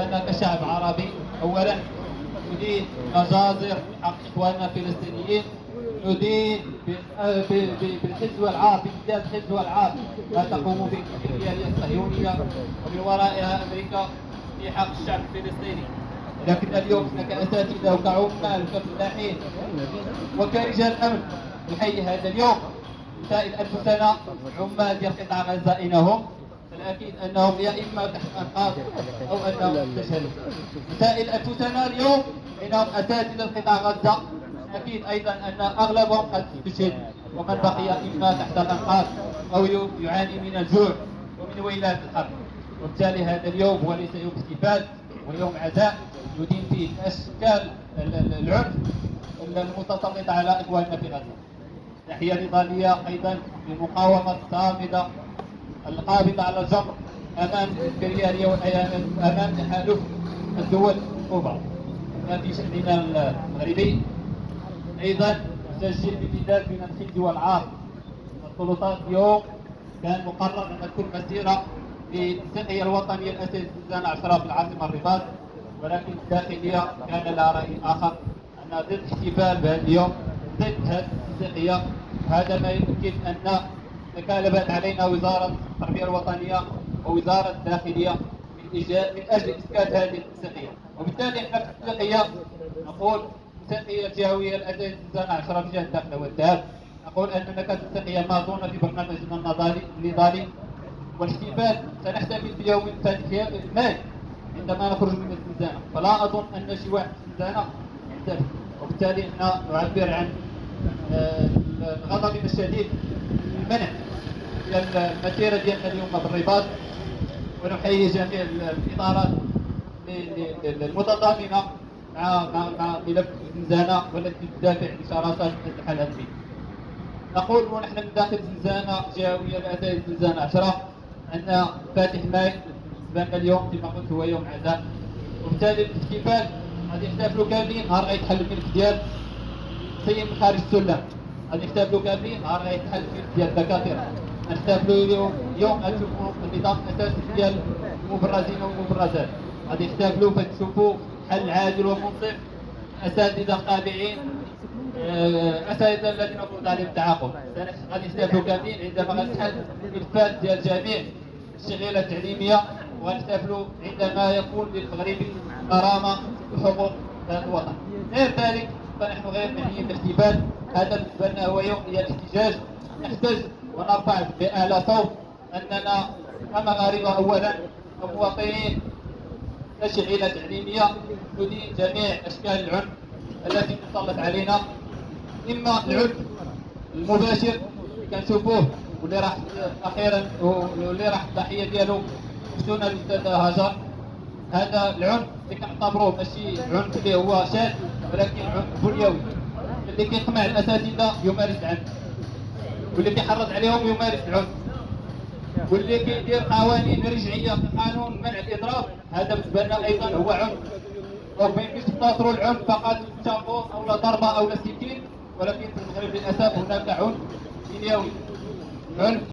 أننا كشعب عربي أولا ندين مجازر حق إخواننا الفلسطينيين، ندين بالحز والعار، بامتياز الحز والعار ما تقوم به الإمبريالية الصهيونية ومن ورائها أمريكا في حق الشعب الفلسطيني. لكن اليوم احنا كأساتذة وكعمال وكفلاحين وكرجال أمن نحيي هذا اليوم. سائل أنفسنا عمال ديال قطاع غزة أين هم؟ فالأكيد أنهم يا إما تحت أنقاض أو أنهم استشهدوا. سائل أنفسنا اليوم أنهم أساتذة قطاع غزة، أكيد أيضا أن أغلبهم قد استشهد ومن بقي إما تحت الأنقاض أو يعاني من الجوع ومن ويلات الحرب. وبالتالي هذا اليوم هو ليس يوم احتفال ويوم عزاء ندين فيه أشكال العنف المتسلط على إخواننا في غزة. تحية نضالية أيضا للمقاومة الصامدة القابضة على الجبر أمام الإمبريالية وأمام تحالف الدول الكبرى في شأننا المغربي. أيضا نسجل بمداد من الخزي والعار. السلطات اليوم كان مقرر أن تكون مسيرة للتقية الوطنية الأساسية زنزانة 10 في العاصمة الرباط، ولكن الداخلية كان لها رأي آخر أن ضد الاحتفال بهذا اليوم، ضد هذه التقية. وهذا ما يؤكد أن تكالبت علينا وزارة التربية الوطنية ووزارة الداخلية من أجل إسكات هذه التقية. وبالتالي احنا في التقية نقول التقية الجهوية الأساسية زنزانة 10 في جهة الداخل والذهاب، نقول أننا كانت التقية ماضونة في برنامجنا النضالي، والاحتفال سنحتفل في يوم المال عندما نخرج من الزنزانة، فلا أظن أن شي واحد في الزنزانة يحتفل. وبالتالي احنا نعبر عن الغضب الشديد المنع إلى المسيرة ديالنا اليوم بالرباط، ونحيي جميع الإطارات المتضامنة مع ملف الزنزانة والتي تدافع بشراسة الحل الهدفي. نقول ونحن من داخل زنزانة جهوية الأساسية زنزانة 10 أن فاتح ماي بالنسبة لنا اليوم كما قلت هو يوم عزاء، وبالتالي الاحتفال غادي يحتفلوا كاملين نهار غيتحل الملف ديال سيد من خارج السلم، غادي يحتفلوا كاملين نهار غيتحل الملف ديال الدكاترة، غنحتفلوا اليوم غتشوفوا النظام الأساسي ديال المبرزين والمبرزات، غادي يحتفلوا فتشوفوا حل عادل ومنصف، أساتذة قابعين، أساتذة الذين فرض عليهم التعاقب، غادي يحتفلوا كاملين عندما غتحل الملفات ديال جميع الشغيلة التعليمية، وغنحتفلوا عندما يكون للمغربي كرامة وحقوق هذا الوطن. غير ذلك فنحن غير معنيين بالاحتفال، هذا بالنسبة لنا هو يوم ديال الاحتجاج، نحتج ونرفع بأعلى صوت أننا كمغاربة أولا كمواطنين كشغيلة تعليمية ندين جميع أشكال العنف التي تسلط علينا، إما العنف المباشر كنشوفوه واللي راح أخيرا واللي راح الضحية ديالو شفتونا الأستاذة هاجر، هذا العنف اللي كنعتبروه ماشي عنف اللي هو شاذ ولكن عنف بنيوي، اللي كيقمع الأساتذة يمارس العنف، واللي كيحرض عليهم يمارس العنف، واللي كيدير قوانين رجعيه في قانون منع الاضراب، هذا بالنسبه لنا ايضا هو عنف. وما يمكنش نقتصروا العنف فقط بالشابو او ضربه او سكين، ولكن في المغرب للاسف هناك عنف بنيوي، عنف